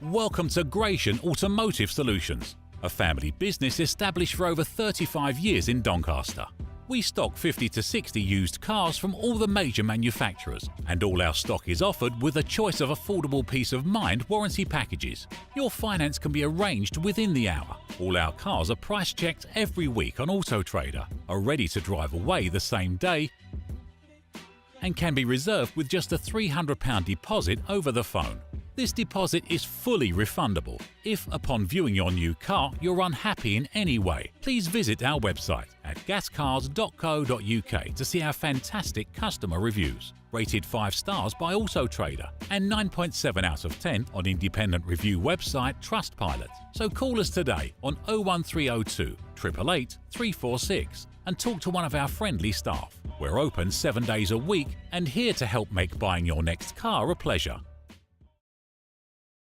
Welcome to Gratian Automotive Solutions, a family business established for over 35 years in Doncaster. We stock 50 to 60 used cars from all the major manufacturers, and all our stock is offered with a choice of affordable peace of mind warranty packages. Your finance can be arranged within the hour. All our cars are price checked every week on Auto Trader, are ready to drive away the same day, and can be reserved with just a £300 deposit over the phone. This deposit is fully refundable. If, upon viewing your new car, you're unhappy in any way, please visit our website at gascars.co.uk to see our fantastic customer reviews, rated 5 stars by Auto Trader and 9.7 out of 10 on independent review website Trustpilot. So call us today on 01302 888 346 and talk to one of our friendly staff. We're open 7 days a week and here to help make buying your next car a pleasure.